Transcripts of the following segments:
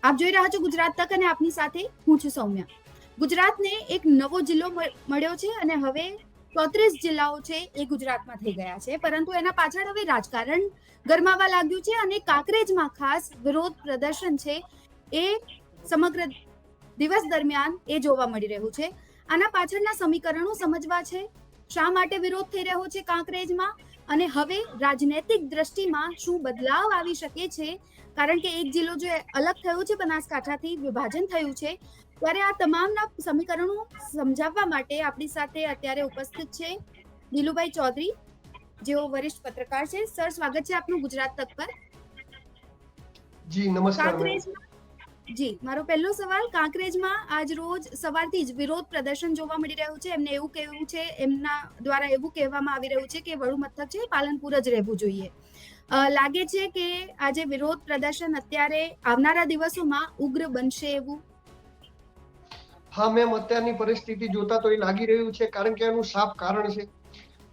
આપ જોઈ રહ્યા છો ગુજરાત તક અને આપની સાથે હું છું સૌમ્યા. ગુજરાતને એક નવો જિલ્લો મળ્યો છે અને હવે 34 જિલ્લાઓ છે એ ગુજરાતમાં થઈ ગયા છે, પરંતુ એના પાછળ હવે રાજકારણ ગરમાવા લાગ્યું છે અને કાંકરેજમાં ખાસ વિરોધ પ્રદર્શન છે એ સમગ્ર દિવસ દરમિયાન એ જોવા મળી રહ્યું છે. આના પાછળના સમીકરણો સમજવા છે, શા માટે વિરોધ થઈ રહ્યો છે કાંકરેજમાં, અને હવે રાજનૈતિક દ્રષ્ટિમાં શું બદલાવ આવી શકે છે. કારણ કે એક જિલ્લો જે અલગ થયો છે, બનાસકાંઠાથી વિભાજન થયું છે, ત્યારે આ તમામના સમીકરણો સમજાવવા માટે આપણી સાથે અત્યારે ઉપસ્થિત છે દિલુભાઈ ચૌધરી, જેઓ વરિષ્ઠ પત્રકાર છે. સર, સ્વાગત છે આપનું ગુજરાત તક પર. જી નમસ્કાર મેમ. કાંકરેજમાં જી, મારો પહેલો સવાલ, કાંકરેજમાં આજ રોજ સવારથી જ વિરોધ પ્રદર્શન જોવા મળી રહ્યું છે. એમને એવું કહેવું છે, એમના દ્વારા એવું કહેવામાં આવી રહ્યું છે કે વડુ મથક છે પાલનપુર જ રહેવું જોઈએ. લાગે છે કે આજે વિરોધ પ્રદર્શન અત્યારે આવનારા દિવસોમાં ઉગ્ર બનશે એવું? હા મેમ, અત્યારની પરિસ્થિતિ જોતા તો એ લાગી રહ્યું છે, કારણ કે એનું સાફ કારણ છે.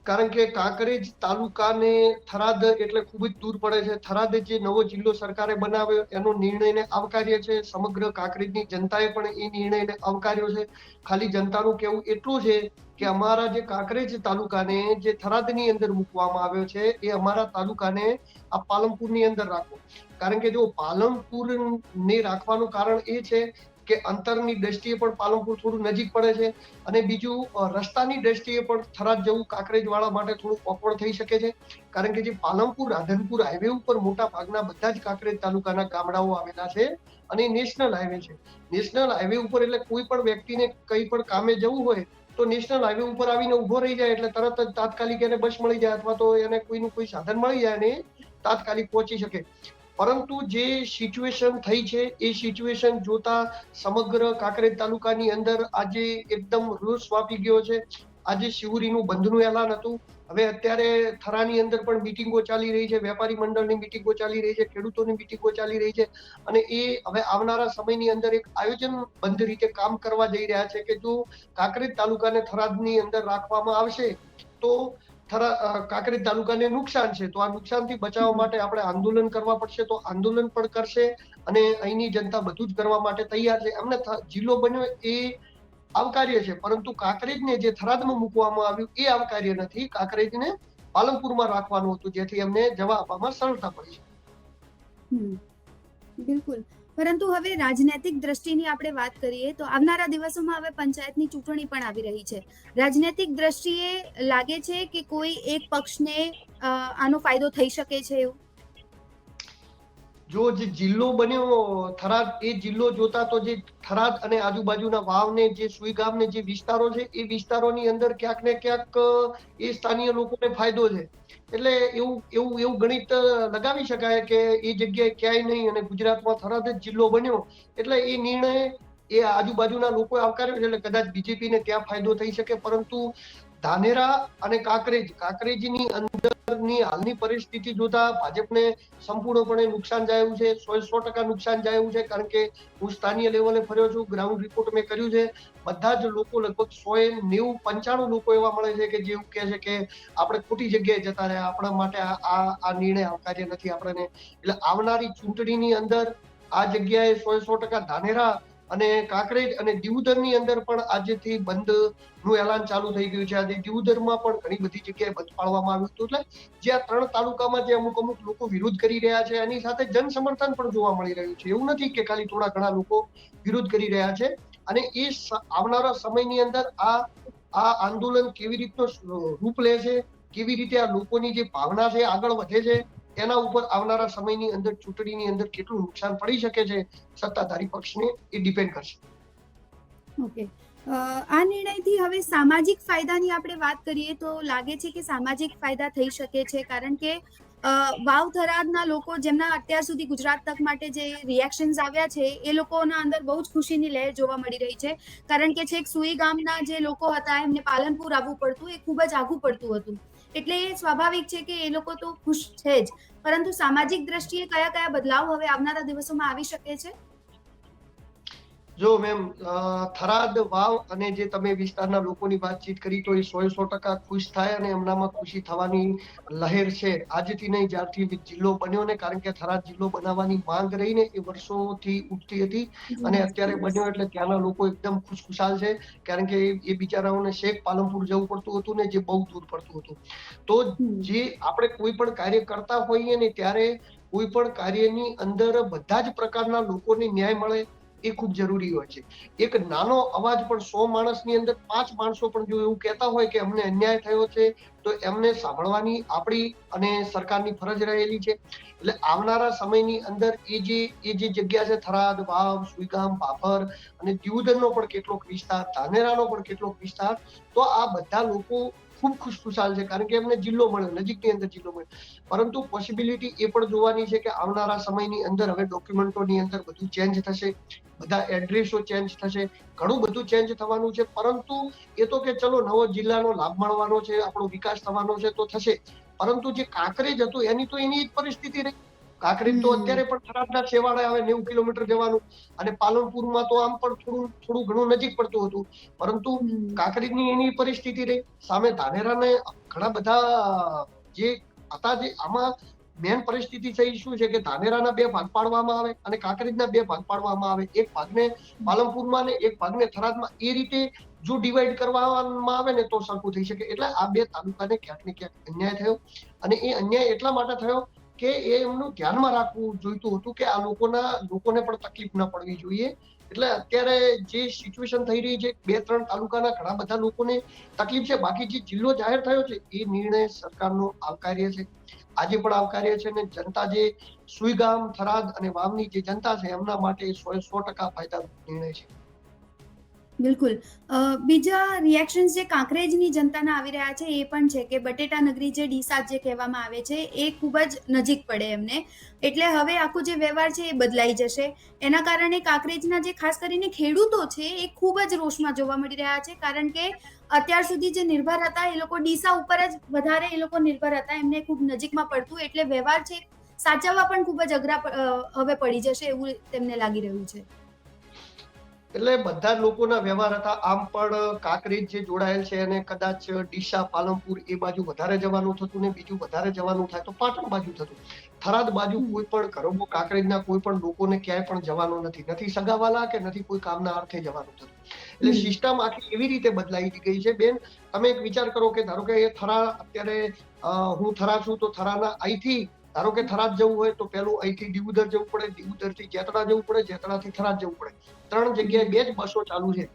કારણ કે કાંકરેજ તાલુકાને થરાદ એટલે ખૂબ જ દૂર પડે છે. થરાદ જે નવો જિલ્લો સરકારે બનાવ્યો એનો નિર્ણયને આવકાર્ય છે. સમગ્ર કાંકરેજની જનતાએ પણ એ નિર્ણયને આવકાર્યો છે. ખાલી જનતાનું કહેવું એટલું છે કે અમારા જે કાંકરેજ તાલુકાને જે થરાદની અંદર મૂકવામાં આવ્યો છે એ અમારા તાલુકાને આ પાલનપુરની અંદર રાખો. કારણ કે જો પાલનપુરને રાખવાનું કારણ એ છે કે અંતરની દ્રષ્ટિએ પણ પાલનપુર થોડું નજીક પડે છે, અને બીજું રસ્તાની દ્રષ્ટિએ પણ થરાદ જવું કાંકરેજ વાળા માટે થોડું ઓકવર્ડ થઈ શકે છે. કારણ કે જે પાલનપુર રાધનપુર હાઈવે ઉપર મોટા ભાગના બધા જ કાંકરેજ તાલુકાના ગામડાઓ આવેલા છે અને નેશનલ હાઈવે છે. નેશનલ હાઈવે ઉપર એટલે કોઈ પણ વ્યક્તિને કઈ પણ કામે જવું હોય તો નેશનલ હાઈવે ઉપર આવીને ઉભો રહી જાય એટલે તરત જ તાત્કાલિક એને બસ મળી જાય, અથવા તો એને કોઈનું કોઈ સાધન મળી જાય અને તાત્કાલિક પહોંચી શકે. પરંતુ જે સિચ્યુએશન થઈ છે એ સિચ્યુએશન જોતા સમગ્ર કાંકરેજ તાલુકાની અંદર આજે એકદમ રોષ વ્યાપી ગયો છે. આજે શિવરીનું બંધનું એલાન હતું. હવે અત્યારે થરાની અંદર પણ મિટિંગો ચાલી રહી છે, વેપારી મંડળની મિટિંગો ચાલી રહી છે, ખેડૂતોની મિટિંગો ચાલી રહી છે, અને એ હવે આવનારા સમયની અંદર એક આયોજનબદ્ધ રીતે કામ કરવા જઈ રહ્યા છે કે જો કાંકરેજ તાલુકાને થરાદની અંદર રાખવામાં આવશે તો કાંકરેજ તાલુકાને નુકસાન છે, તો આ નુકસાનથી બચાવવા માટે આપણે આંદોલન કરવા પડશે, તો આંદોલન પણ કરશે. અને અહીંની જનતા બધું જ કરવા માટે તૈયાર છે. એમને જિલ્લો બન્યો એ આવકાર્ય છે, પરંતુ કાંકરેજને જે થરાદમાં મૂકવામાં આવ્યું એ આવકાર્ય નથી. કાંકરેજને પાલનપુરમાં રાખવાનું હતું, જેથી એમને જવા આપવામાં સરળતા પડી છે. બિલકુલ. પરંતુ હવે રાજનૈતિક દ્રષ્ટિની આપણે વાત કરીએ તો આવનારા દિવસોમાં હવે પંચાયતની ચૂંટણી પણ આવી રહી છે. રાજનૈતિક દ્રષ્ટિએ લાગે છે કે કોઈ એક પક્ષને આનો ફાયદો થઈ શકે છે એવું? જો જે જિલ્લો બન્યો થરાદ, એ જિલ્લો જોતા તો જે થરાદ અને આજુબાજુના વાવને જે સુઈગામને જે વિસ્તારો છે એ વિસ્તારોની અંદર ક્યાંક ને ક્યાંક એ સ્થાનિય લોકોને ફાયદો છે. એટલે એવું ગણિત લગાવી શકાય કે એ જગ્યાએ ક્યાંય નહીં અને ગુજરાતમાં થરાદ જ જિલ્લો બન્યો એટલે એ નિર્ણય એ આજુબાજુના લોકો આવકાર્યો છે, એટલે કદાચ બીજેપીને ત્યાં ફાયદો થઈ શકે. પરંતુ ધાનેરા અને કાંકરેજની અંદરની હાલની પરિસ્થિતિ જોતા ભાજપને સંપૂર્ણપણે નુકસાન જાયું છે. 100% નુકસાન જાયું છે. કારણ કે હું સ્થાનિય લેવલે ફર્યો છું, ગ્રાઉન્ડ રિપોર્ટ મેં કર્યું છે. બધા જ લોકો લગભગ 190-95 લોકો એવા મળે છે કે જે એવું કહે છે કે આપણે ખોટી જગ્યાએ જતા રહ્યા, આપણા માટે આ નિર્ણય આવકાર્ય નથી આપણને. એટલે આવનારી ચૂંટણીની અંદર આ જગ્યાએ 100% ધાનેરા અને કાંકરેજ અને દિયોદરની અંદર પણ આજથી બંધનું એલાન ચાલુ થઈ ગયું છે. આજે દિયોદરમાં પણ ઘણી બધી જગ્યાએ બંધ પાળવામાં આવ્યું હતું. એટલે જે આ 3 તાલુકામાં જે અમુક લોકો વિરોધ કરી રહ્યા છે એની સાથે જન સમર્થન પણ જોવા મળી રહ્યું છે. એવું નથી કે ખાલી થોડા ઘણા લોકો વિરોધ કરી રહ્યા છે. અને એ આવનારા સમયની અંદર આ આંદોલન કેવી રીતનો રૂપ લે છે, કેવી રીતે આ લોકોની જે ભાવના છે આગળ વધે છે, એના ઉપર આવનારા સમયની અંદર ચૂંટણીની અંદર કેટલું નુકસાન પડી શકે છે સત્તાધારી પક્ષને, એ ડિપેન્ડ કરશે. ઓકે. આ નિર્ણયથી હવે સામાજિક ફાયદાની આપણે વાત કરીએ તો લાગે છે કે સામાજિક ફાયદા થઈ શકે છે, કારણ કે વાવ થરાદના લોકો જેમના અત્યાર સુધી ગુજરાત તક માટે જે રિએક્શન્સ આવ્યા છે એ લોકોના અંદર બહુ જ ખુશીની લહેર જોવા મળી રહી છે. કારણ કે છેક સુઈ ગામના જે લોકો હતા એમને પાલનપુર આવવું પડતું, એ ખૂબ જ આઘું પડતું હતું. એટલે સ્વાભાવિક છે કે એ લોકો તો ખુશ છે જ, પરંતુ સામાજિક દ્રષ્ટિએ કયા કયા બદલાવ હવે આવનારા દિવસોમાં આવી શકે છે? જો મેમ, થરાદ વાવ અને જે તમે વિસ્તારના લોકોની વાતચીત કરી તો એ 100% ખુશ થાય અને એમનામાં ખુશી થવાની લહેર છે. આજથી નહીં, જ્યારથી જિલ્લો બન્યો ને, કારણ કે થરાદ જિલ્લો બનાવવાની માંગ રહી ને એ વર્ષોથી ઉઠતી હતી અને અત્યારે બન્યો એટલે ત્યાંના લોકો એકદમ ખુશખુશાલ છે. કારણ કે એ બિચારાઓને શેખ પાલનપુર જવું પડતું હતું ને, જે બહુ દૂર પડતું હતું. તો જે આપણે કોઈ પણ કાર્ય કરતા હોઈએ ને ત્યારે કોઈ પણ કાર્યની અંદર બધા જ પ્રકારના લોકોને ન્યાય મળે એ ખૂબ જરૂરી હોય છે. એક નાનો અવાજ પણ 100 માણસની અંદર 5 માણસો પણ જો એવું કહેતા હોય કે અમને અન્યાય થયો છે તો એમને સાંભળવાની આપણી અને સરકારની ફરજ રહેલી છે. એટલે આવનારા સમયની અંદર એ જે જગ્યા છે, થરાદ, વાવ, સુઈગામ, ભાભર અને દિયોદરનો પણ કેટલોક વિસ્તાર, ધાનેરાનો પણ કેટલોક વિસ્તાર, તો આ બધા લોકો ખૂબ ખુશખુશાલ છે કારણ કે એમને જિલ્લો મળ્યો, નજીકની અંદર જિલ્લો મળ્યો. પરંતુ પોસિબિલિટી એ પણ જોવાની છે કે આવનારા સમયની અંદર હવે ડોક્યુમેન્ટોની અંદર બધું ચેન્જ થશે, બધા એડ્રેસો ચેન્જ થશે, ઘણું બધું ચેન્જ થવાનું છે. પરંતુ એ તો કે ચલો નવો જિલ્લાનો લાભ મળવાનો છે, આપણો વિકાસ થવાનો છે તો થશે. પરંતુ જે કાંકરેજ હતું એની તો એની જ પરિસ્થિતિ રહી. કાંકરેજ તો અત્યારે પણ થરાદના છેવાડે આવે, 90 કિલોમીટર જવાનું, અને પાલનપુરમાં તો આમ પણ થોડું ઘણું નજીક પડતું હતું. પરંતુ કાંકરેજની એની પરિસ્થિતિ રહી. સામે ધાનેરાને ઘણા બધા જે હતા, જે આમાં મેન પરિસ્થિતિ થઈ શું છે કે ધાનેરાના 2 ભાગ પાડવામાં આવે અને કાંકરેજના 2 ભાગ પાડવામાં આવે. એક ભાગને પાલનપુરમાં ને એક ભાગને થરાદમાં. એ રીતે જો ડિવાઈડ કરવામાં આવે ને તો સરખું થઈ શકે. એટલે આ 2 તાલુકાને ક્યાંક ને ક્યાંક અન્યાય થયો, અને એ અન્યાય એટલા માટે થયો કે એ એમનું ધ્યાનમાં રાખવું જોઈતું હતું કે આ લોકોને પણ તકલીફ ન પડવી જોઈએ. એટલે અત્યારે જે સિચ્યુએશન થઈ રહી છે, 2-3 તાલુકાના ઘણા બધા લોકોને તકલીફ છે. બાકી જે જિલ્લો જાહેર થયો છે એ નિર્ણય સરકારનો આવકાર્ય છે, આજે પણ આવકાર્ય છે. ને જનતા જે સુઈગામ, થરાદ અને વાવની જે જનતા છે એમના માટે 100% ફાયદારૂપ નિર્ણય છે. બિલકુલ. બીજા રિએક્શન્સ જે કાંકરેજની જનતાના આવી રહ્યા છે એ પણ છે કે બટેટા નગરી જે ડીસા જે કહેવામાં આવે છે એ ખૂબ જ નજીક પડે એમને, એટલે હવે આખું જે વ્યવહાર છે એ બદલાઈ જશે. એના કારણે કાંકરેજના જે ખાસ કરીને ખેડૂતો છે એ ખૂબ જ રોષમાં જોવા મળી રહ્યા છે, કારણ કે અત્યાર સુધી જે નિર્ભર હતા એ લોકો ડીસા ઉપર જ વધારે એ લોકો નિર્ભર હતા, એમને ખૂબ નજીકમાં પડતું, એટલે વ્યવહાર છે સાચવવા પણ ખૂબ જ અઘરા હવે પડી જશે એવું તેમને લાગી રહ્યું છે. એટલે બધા લોકોના વ્યવહાર હતા. આમ પણ કાંકરેજ જે જોડાયેલ છે અને કદાચ ડીસા, પાલનપુર એ બાજુ વધારે જવાનું થતું ને બીજું વધારે જવાનું થાય તો પાટણ બાજુ થતું. થરાદ બાજુ કોઈ પણ ઘરોમાં કાંકરેજના કોઈ પણ લોકોને ક્યાંય પણ જવાનું નથી, નથી સગાવાલા કે નથી કોઈ કામના અર્થે જવાનું થતું. એટલે સિસ્ટમ આખી એવી રીતે બદલાઈ ગઈ છે. બેન, તમે એક વિચાર કરો કે ધારો કે એ થરા અત્યારે હું થરા છું તો થરાના અહીંથી ધારો કે થરાદ જવું હોય તો પેલું અહીંથી દિયોદર જવું પડે, દિયોદરથી જેતડા જવું પડે, જેતડાથી થરાદ જવું પડે. 3 જગ્યાએ 2 જ બસો ચાલુ છે.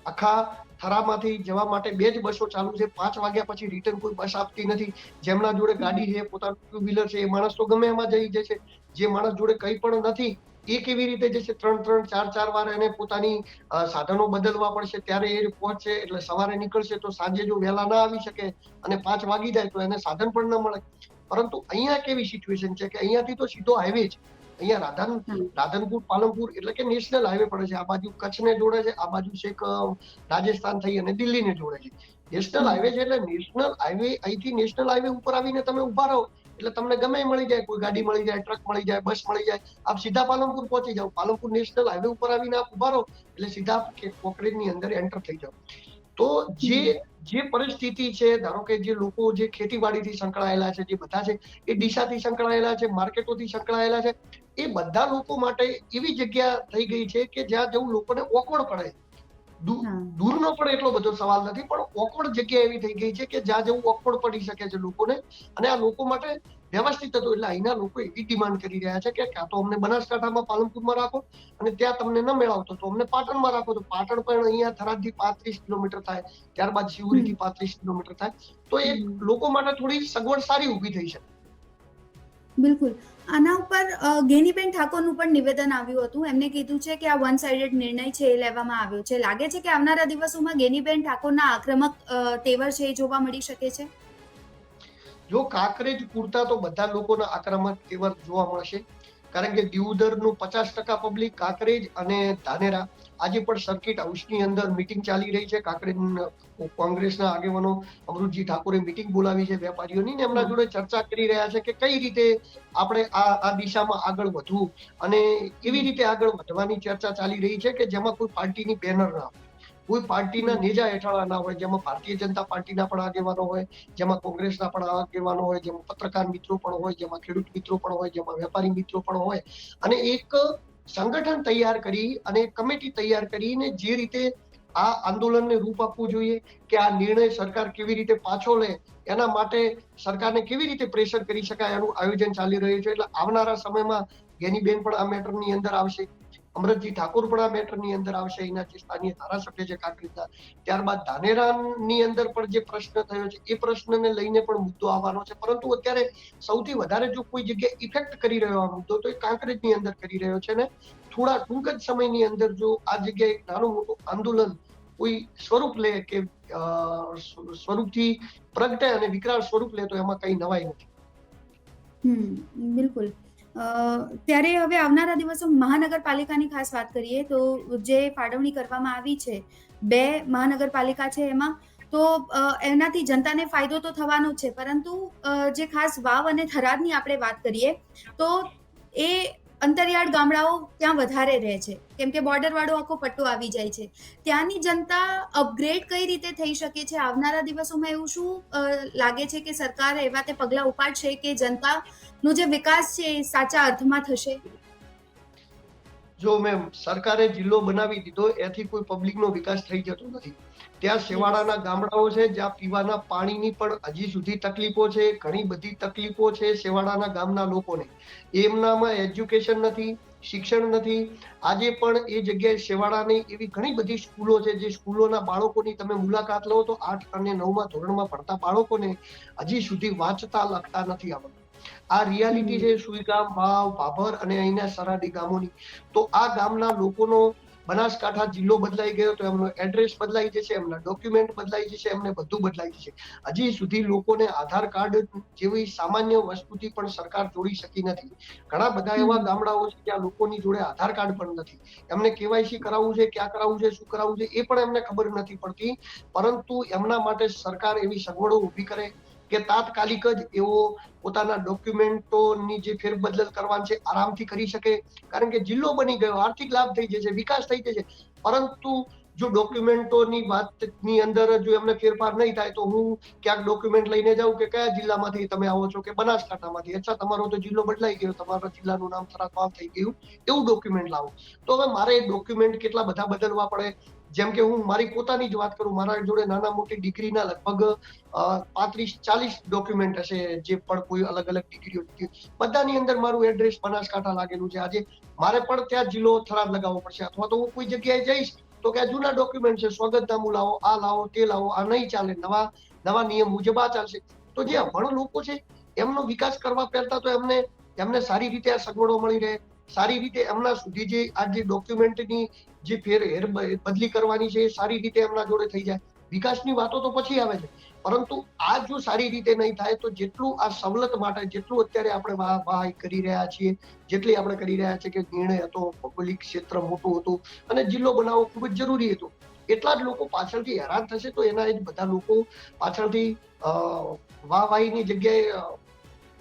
આખા થરામાંથી જવા માટે 2 જ બસો ચાલુ છે. 5 વાગ્યા પછી રિટર્ન કોઈ બસ આપતી નથી. જેમના જોડે ગાડી છે, પોતાનું ટુ વ્હીલર છે, એ માણસ તો ગમે એમાં જઈ જશે. જે માણસ જોડે કંઈ પણ નથી એ કેવી રીતે જશે? 3-3, 4-4 વાર એને પોતાની સાધનો બદલવા પડશે ત્યારે એ પહોંચશે. એટલે સવારે નીકળશે તો સાંજે જો વહેલા ના આવી શકે અને 5 વાગી જાય તો એને સાધન પણ ન મળે. પરંતુ અહીંયા કેવી સિચ્યુએશન છે કે અહીંયાથી તો સીધો હાઈવે છે. અહીંયા રાધનપુર, પાલનપુર એટલે કે નેશનલ હાઈવે પડે છે. આ બાજુ કચ્છને જોડે છે, આ બાજુ છેક રાજસ્થાન થઈ અને દિલ્હીને જોડે છે. નેશનલ હાઈવે છે એટલે નેશનલ હાઈવે, અહીંથી નેશનલ હાઈવે ઉપર આવીને તમે ઉભા રહો એટલે તમને ગમે મળી જાય, કોઈ ગાડી મળી જાય, ટ્રક મળી જાય, બસ મળી જાય, આપ સીધા પાલનપુર પહોંચી જાઓ. પાલનપુર નેશનલ હાઈવે ઉપર આવીને આપ ઉભા રહો એટલે સીધા કોકરેજની અંદર એન્ટર થઈ જાઓ. તો જે પરિસ્થિતિ છે, ધારો કે જે લોકો જે ખેતીવાડીથી સંકળાયેલા છે, જે બધા છે એ ડીસાથી સંકળાયેલા છે, માર્કેટોથી સંકળાયેલા છે, એ બધા લોકો માટે એવી જગ્યા થઈ ગઈ છે કે જ્યાં જવું લોકોને ઓકવર્ડ પડે. દૂરનો પણ એટલો બધો સવાલ નથી, પણ ઓકવર્ડ જગ્યા એવી થઈ ગઈ છે કે જ્યાં જવું ઓકવર્ડ પડી શકે છે લોકોને. અને આ લોકો માટે વ્યવસ્થિત હતું. એટલે અહીંના લોકો એવી ડિમાન્ડ કરી રહ્યા છે કે કાં તો અમને બનાસકાંઠામાં, પાલનપુરમાં રાખો, અને ત્યાં તમને ન મેળવતો તો અમને પાટણમાં રાખો. તો પાટણ પણ અહીંયા થરાદથી 35 કિલોમીટર થાય, ત્યારબાદ શિવરીથી 35 કિલોમીટર થાય. તો એ લોકો માટે થોડી સગવડ સારી ઊભી થઈ છે. બિલકુલ. આના ઉપર ગેનીબેન ઠાકોરનું પણ નિવેદન આવ્યું હતું. એમને કીધું છે કે આ વન સાઇડેડ નિર્ણય છે એ લેવામાં આવ્યો છે. લાગે છે કે આવનારા દિવસોમાં ગેનીબેન ઠાકોરના આક્રમક તેવર છે એ જોવા મળી શકે છે? જો કાંકરેજ પૂરતા તો બધા લોકોના આક્રમક તેવર જોવા મળશે. કારણ કે દિયોદરનું 50% પબ્લિક, કાંકરેજ અને ધાનેરા આજે પણ સર્કિટ હાઉસની અંદર મીટિંગ ચાલી રહી છે. કાંકરેજ કોંગ્રેસના આગેવાનો અમૃતજી ઠાકોરે મીટિંગ બોલાવી છે વેપારીઓની, ને એમના જોડે ચર્ચા કરી રહ્યા છે કે કઈ રીતે આપણે આ દિશામાં આગળ વધવું, અને એવી રીતે આગળ વધવાની ચર્ચા ચાલી રહી છે કે જેમાં કોઈ પાર્ટીની બેનર ના હોય, કોઈ પાર્ટીના નેજા હેઠળ ના હોય, જેમાં ભારતીય જનતા પાર્ટીના પણ આગેવાનો હોય, જેમાં કોંગ્રેસના પણ આગેવાનો હોય, જેમાં પત્રકાર મિત્રો પણ હોય, જેમાં ખેડૂત મિત્રો પણ હોય, જેમાં વેપારી મિત્રો પણ હોય, અને એક સંગઠન તૈયાર કરી અને કમિટી તૈયાર કરીને જે રીતે આ આંદોલનને રૂપ આપવું જોઈએ, કે આ નિર્ણય સરકાર કેવી રીતે પાછો લે, એના માટે સરકારને કેવી રીતે પ્રેશર કરી શકાય, એનું આયોજન ચાલી રહ્યું છે. એટલે આવનારા સમયમાં ગેનીબેન પણ આ મેટરની અંદર આવશે, અમરતજી ઠાકોર પણ આ મેટરની અંદર આવશે, એના જે સ્થાનીય ધારાસભ્ય છે કાંકરેજના. ત્યારબાદ ધાનેરાની અંદર પણ જે પ્રશ્ન થયો છે એ પ્રશ્નને લઈને પણ મુદ્દો આવવાનો છે. પરંતુ અત્યારે સૌથી વધારે જો કોઈ જગ્યાએ ઇફેક્ટ કરી રહ્યો આ મુદ્દો તો એ કાંકરેજની અંદર કરી રહ્યો છે, ને થોડા ટૂંક જ સમયની અંદર જો આ જગ્યાએ નાનું મોટું આંદોલન કોઈ સ્વરૂપ લે, કે સ્વરૂપથી પ્રગટે અને વિકરાળ સ્વરૂપ લે, તો એમાં કઈ નવાઈ નથી. બિલકુલ. ત્યારે હવે આવનારા દિવસો મહાનગરપાલિકાની ખાસ વાત કરીએ તો જે ફાળવણી કરવામાં આવી છે 2 મહાનગરપાલિકા છે એમાં, તો એનાથી જનતાને ફાયદો તો થવાનો જ છે, પરંતુ જે ખાસ વાવ અને થરાદની આપણે વાત કરીએ તો એ અંતરિયાળ ગામડાઓ ત્યાં વધારે રહે છે, કેમ કે બોર્ડર વાળો આખો પટ્ટો આવી જાય છે. ત્યાંની જનતા અપગ્રેડ કઈ રીતે થઈ શકે છે આવનારા દિવસોમાં, એવું શું લાગે છે કે સરકાર એવા તે પગલા ઉપાડશે કે જનતાનો જે વિકાસ છે એ સાચા અર્થમાં થશે? જો મેમ, સરકારે જિલ્લો બનાવી દીધો એથી કોઈ પબ્લિકનો વિકાસ થઈ જતો નથી. ત્યાં છેવાડાના ગામડાઓ છે જ્યાં પીવાના પાણીની પણ હજી સુધી તકલીફો છે, ઘણી બધી તકલીફો છે છેવાડાના ગામના લોકોને. એમનામાં એજ્યુકેશન નથી, શિક્ષણ નથી. આજે પણ એ જગ્યાએ છેવાડાની એવી ઘણી બધી સ્કૂલો છે જે સ્કૂલોના બાળકોની તમે મુલાકાત લો તો 8 અને 9મા ધોરણમાં ભણતા બાળકોને હજી સુધી વાંચતા લખતા નથી આવડતું. આ રિયાલિટી છે સુઈગામ, વાવ, ભાભર અને અહીંના સરાડી ગામોની. તો આ ગામના લોકોનો બનાસકાંઠા જિલ્લો બદલાઈ ગયો તો એમનો એડ્રેસ બદલાઈ જશે, એમના ડોક્યુમેન્ટ બદલાઈ જશે, એમને બધું બદલાઈ જશે. હજી સુધી લોકોને આધાર કાર્ડ જેવી સામાન્ય વસ્તુથી પણ સરકાર જોડી શકી નથી. ઘણા બધા એવા ગામડાઓ છે જ્યાં લોકોની જોડે આધાર કાર્ડ પણ નથી. એમને કેવાયસી કરાવવું છે, ક્યાં કરાવવું છે, શું કરાવવું છે એ પણ એમને ખબર નથી પડતી. પરંતુ એમના માટે સરકાર એવી સગવડો ઊભી કરે કે તાત્કાલિક જ એવો પોતાના ડોક્યુમેન્ટોની જે ફેરબદલ કરવાની છે આરામથી કરી શકે. કારણ કે જિલ્લો બની ગયો, આર્થિક લાભ થઈ જશે, વિકાસ થઈ જશે, પરંતુ જો ડોક્યુમેન્ટોની વાતની અંદર જો એમને ફેરફાર નહીં થાય તો હું ક્યાંક ડોક્યુમેન્ટ લઈને જાઉં કે કયા જિલ્લામાંથી તમે આવો છો, કે બનાસકાંઠામાંથી, અચ્છા તમારો તો જિલ્લો બદલાઈ ગયો, તમારા જિલ્લાનું નામ થરાદ વાવ થઈ ગયું, એવું ડોક્યુમેન્ટ લાવો. તો હવે મારે ડોક્યુમેન્ટ કેટલા બધા બદલવા પડે. જેમ કે હું મારી પોતાની જ વાત કરું, મારા જોડે નાના મોટી ડિગ્રીના લગભગ 35-40 ડોક્યુમેન્ટ હશે, જે પણ કોઈ અલગ અલગ ડિગ્રીઓ, બધાની અંદર મારું એડ્રેસ બનાસકાંઠા લાગેલું છે. આજે મારે પણ ત્યાં જિલ્લો થરાદ લગાવવો પડશે, અથવા તો હું કોઈ જગ્યાએ જઈશ તો કે આ જૂના ડોક્યુમેન્ટ છે, સ્વગતનામું લાવો, આ લાવો, તે લાવો, આ નહીં ચાલે, નવા નિયમ મુજબ આ ચાલશે. તો જે અભણ લોકો છે એમનો વિકાસ કરવા પહેરતા તો એમને સારી રીતે આ સગવડો મળી રહે, સારી રીતે એમના સુધી જે આ જે ડોક્યુમેન્ટની જે હેર બદલી કરવાની છે એ સારી રીતે એમના જોડે થઈ જાય. વિકાસની વાતો તો પછી આવે છે, પરંતુ આ જો સારી રીતે નહીં થાય તો જેટલું આ સવલત માટે જેટલું અત્યારે આપણે વાહ કરી રહ્યા છીએ, જેટલી આપણે કરી રહ્યા છીએ કે નિર્ણય હતો, ભૌગોલિક ક્ષેત્ર મોટું હતું અને જિલ્લો બનાવવો ખૂબ જ જરૂરી હતું, એટલા જ લોકો પાછળથી હેરાન થશે. તો એના જ બધા લોકો પાછળથી વાહવાહીની જગ્યાએ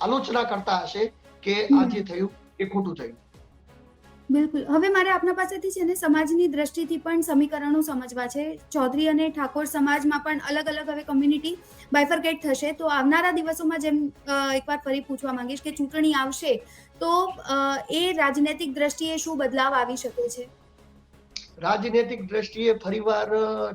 આલોચના કરતા હશે કે આ જે થયું એ ખોટું થયું. બિલકુલ. હવે મારે આપના પાસેથી છે ને સમાજની દ્રષ્ટિથી પણ સમીકરણો સમજવા છે. ચૌધરી અને ઠાકોર સમાજમાં પણ અલગ અલગ હવે કમ્યુનિટી બાયફર્કેટ થશે. તો આવનારા દિવસોમાં જેમ એકવાર ફરી પૂછવા માંગીશ કે ચૂંટણી આવશે તો એ રાજનૈતિક દ્રષ્ટિએ શું બદલાવ આવી શકે છે? રાજનૈતિક દ્રષ્ટિએ ફરીવાર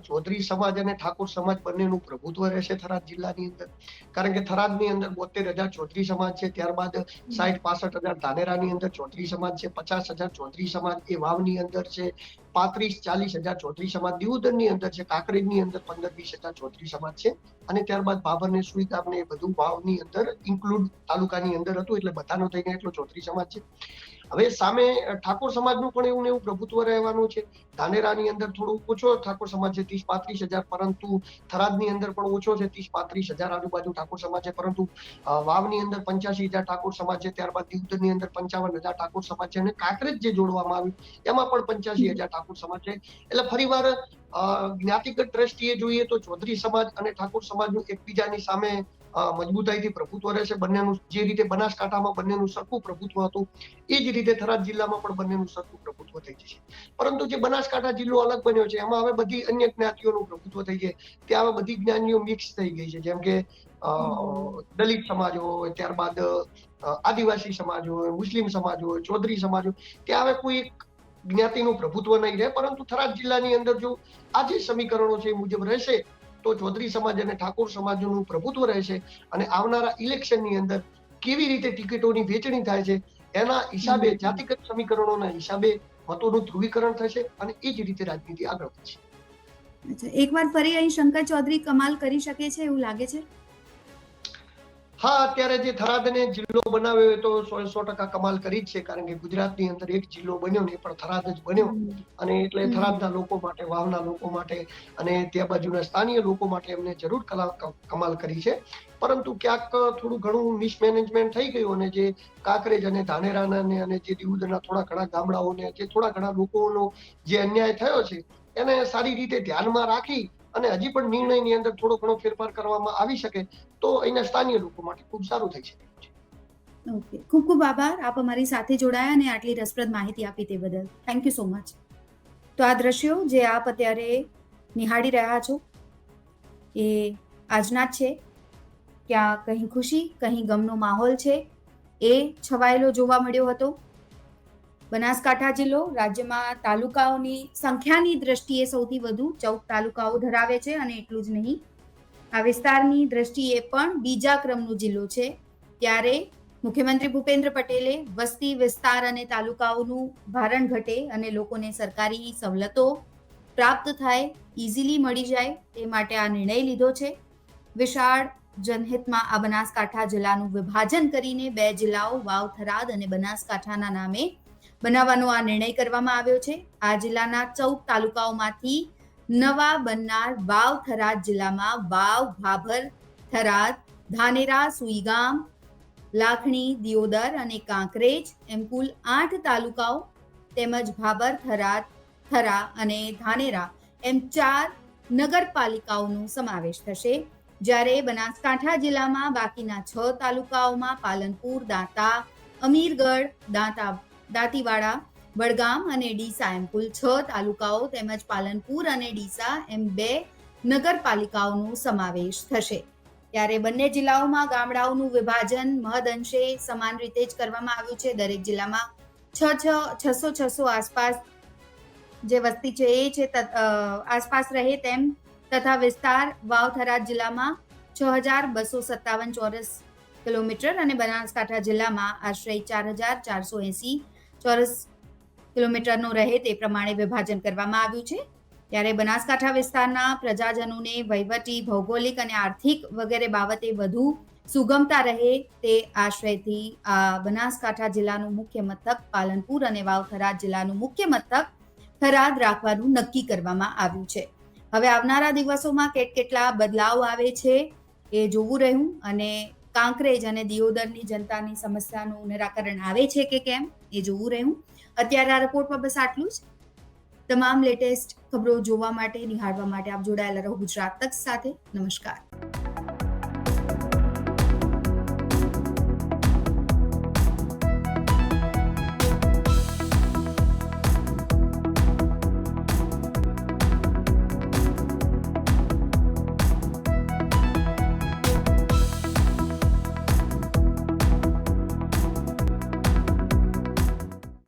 ચૌધરી સમાજ અને ઠાકોર સમાજ બંનેનું પ્રભુત્વ રહેશે થરાદ જિલ્લાની અંદર. કારણ કે થરાદની અંદર 72,000 ચૌધરી સમાજ છે, ત્યારબાદ 60-65,000 ધાનેરાની અંદર ચૌધરી સમાજ છે, 50,000 ચૌધરી સમાજ એ વાવની અંદર છે, 35-40,000 ચૌધરી સમાજ દિયોદરની અંદર છે, કાંકરેજની અંદર 15-20,000 ચૌધરી સમાજ છે, અને ત્યારબાદ ભાભર ને સુઈગામ ને બધું વાવની અંદર ઇન્ક્લુડ તાલુકાની અંદર હતું, એટલે બધાનો થઈને એટલો ચૌધરી સમાજ છે. હવે સામે ઠાકોર સમાજનું પણ એવું ને એવું પ્રભુત્વ રહેવાનું છે. ધાનેરાની અંદર થોડું ઓછો ઠાકોર સમાજ છે, 30-35 હજાર, પરંતુ થરાદની અંદર પણ ઓછો છે, 30-35 હજાર આજુબાજુ ઠાકોર સમાજ છે. પરંતુ વાવની અંદર 85,000 ઠાકોર સમાજ છે, ત્યારબાદ દિયોદરની અંદર 55,000 ઠાકોર સમાજ છે, અને કાંકરેજ જે જોડવામાં આવ્યું એમાં પણ 85,000 ઠાકોર સમાજ છે. એટલે ફરીવાર જ્ઞાતિગત દ્રષ્ટિએ જોઈએ તો ચૌધરી સમાજ અને ઠાકોર સમાજનું એકબીજાની સામે મજબૂતાઈથી પ્રભુત્વ રહેશે. બંનેનું જે રીતે બનાસકાંઠામાં બંનેનું સરખું પ્રભુત્વ હતું, એ જ રીતે થરાદ જિલ્લામાં પણ બંનેનું સરખું પ્રભુત્વ થઈ જશે. પરંતુ જે બનાસકાંઠા જિલ્લો અલગ બન્યો છે, એમાં હવે બધી અન્ય જ્ઞાતિઓનું પ્રભુત્વ થઈ જાય. ત્યાં હવે બધી જ્ઞાતિઓ મિક્સ થઈ ગઈ છે, જેમ કે દલિત સમાજ હોય, ત્યારબાદ આદિવાસી સમાજ હોય, મુસ્લિમ સમાજ હોય, ચૌધરી સમાજ હોય. ત્યાં હવે કોઈ જ્ઞાતિનું પ્રભુત્વ નહીં રહે. પરંતુ થરાદ જિલ્લાની અંદર જો આ જે સમીકરણો છે એ મુજબ રહેશે તો ચૌધરી સમાજ અને ઠાકોર સમાજનું પ્રભુત્વ રહેશે. અને આવનારા ઇલેક્શનની અંદર કેવી રીતે ટિકિટોની વહેંચણી થાય છે એના હિસાબે, જાતિગત સમીકરણોના હિસાબે મતોનું ધ્રુવીકરણ થશે અને એ જ રીતે રાજનીતિ આગળ વધશે. એકવાર ફરી અહીં શંકર ચૌધરી કમાલ કરી શકે છે એવું લાગે છે? હા, અત્યારે જે થરાદને જિલ્લો બનાવ્યો હોય તો 100% કમાલ કરી જ છે. કારણ કે ગુજરાતની અંદર એક જિલ્લો બન્યો ને એ પણ થરાદ જ બન્યો. અને એટલે થરાદના લોકો માટે, વાવના લોકો માટે અને ત્યાં બાજુના સ્થાનિય લોકો માટે એમને જરૂર કમાલ કરી છે. પરંતુ ક્યાંક થોડું ઘણું મિસમેનેજમેન્ટ થઈ ગયું અને જે કાંકરેજ અને ધાનેરાના અને જે દિયોદરના થોડા ઘણા ગામડાઓને જે થોડા ઘણા લોકોનો જે અન્યાય થયો છે એને સારી રીતે ધ્યાનમાં રાખી અને હજી પણ નિર્ણયની અંદર થોડો ઘણો ફેરફાર કરવામાં આવી શકે તો અહીંના સ્થાનિય લોકો માટે ખૂબ સારું થઈ શકે છે. ઓકે, ખૂબ ખૂબ આભાર. આપ અમારી સાથે જોડાયા અને આટલી રસપ્રદ માહિતી આપી તે બદલ. Thank you so much. તો આ દ્રશ્યો જે આપ અત્યારે નિહાળી રહ્યા છો એ આજના જ છે. ક્યાં કहीं ખુશી, કहीं ગમનો માહોલ છે એ છવાયેલો જોવા મળ્યો હતો. બનાસકાંઠા જિલ્લો રાજ્યમાં તાલુકાઓની સંખ્યાની દ્રષ્ટિએ સૌથી વધુ 14 તાલુકાઓ ધરાવે છે અને એટલું જ નહીં, આ વિસ્તારની દ્રષ્ટિએ પણ બીજા ક્રમનો જિલ્લો છે. ત્યારે મુખ્યમંત્રી ભૂપેન્દ્ર પટેલે વસ્તી વિસ્તાર અને તાલુકાઓનું ભારણ ઘટે અને લોકોને સરકારી સવલતો પ્રાપ્ત થાય, ઇઝીલી મળી જાય તે માટે આ નિર્ણય લીધો છે. વિશાળ જનહિતમાં આ બનાસકાંઠા જિલ્લાનું વિભાજન કરીને 2 જિલ્લાઓ વાવ, થરાદ અને બનાસકાંઠાના નામે બનાવવાનો આ નિર્ણય કરવામાં આવ્યો છે. આ જિલ્લાના 14 તાલુકાઓમાંથી નવા બનનાર વાવ થરાદ જિલ્લામાં વાવ, ભાભર, થરાદ, ધાનેરા, સુઈગામ, લાખણી, દિયોદર અને કાંકરેજ એમ કુલ 8 તાલુકાઓ તેમજ ભાભર, થરાદ, થરા અને ધાનેરા એમ 4 નગરપાલિકાઓનો સમાવેશ થશે. જ્યારે બનાસકાંઠા જિલ્લામાં બાકીના 6 તાલુકાઓમાં પાલનપુર, દાંતા, અમીરગઢ, દાંતીવાડા, વડગામ અને ડીસા એમ કુલ 6 તાલુકાઓ તેમજ પાલનપુર અને ડીસા એમ 2 નગરપાલિકાઓનો સમાવેશ થશે. ત્યારે બંને જિલ્લાઓમાં ગામડાઓનું વિભાજન મહદઅંશે સમાન રીતે જ કરવામાં આવ્યું છે. દરેક જિલ્લામાં 600 આસપાસ જે વસ્તી છે એ છે આસપાસ રહે તેમ તથા વિસ્તાર વાવ થરાદ જિલ્લામાં 6,257 ચોરસ કિલોમીટર અને બનાસકાંઠા જિલ્લામાં આશરે 4,480 ચોરસ કિલોમીટરનો રહે તે પ્રમાણે વિભાજન કરવામાં આવ્યું છે. ત્યારે બનાસકાંઠા વિસ્તારના પ્રજાજનોને વહીવટી, ભૌગોલિક અને આર્થિક વગેરે બાબતે વધુ સુગમતા રહે તે આશ્રયથી આ બનાસકાંઠા જિલ્લાનું મુખ્ય મથક પાલનપુર અને વાવ થરાદ જિલ્લાનું મુખ્ય મથક થરાદ રાખવાનું નક્કી કરવામાં આવ્યું છે. હવે આવનારા દિવસોમાં કેટલા બદલાવ આવે છે એ જોવું રહ્યું અને કાંકરેજ અને દિયોદરની જનતાની સમસ્યાનું નિરાકરણ આવે છે કે કેમ એ જોવું રહ્યું. અત્યારે આ રિપોર્ટમાં બસ આટલું જ. તમામ લેટેસ્ટ ખબરો જોવા માટે, નિહાળવા માટે આપ જોડાયેલા રહો ગુજરાત તક સાથે. નમસ્કાર.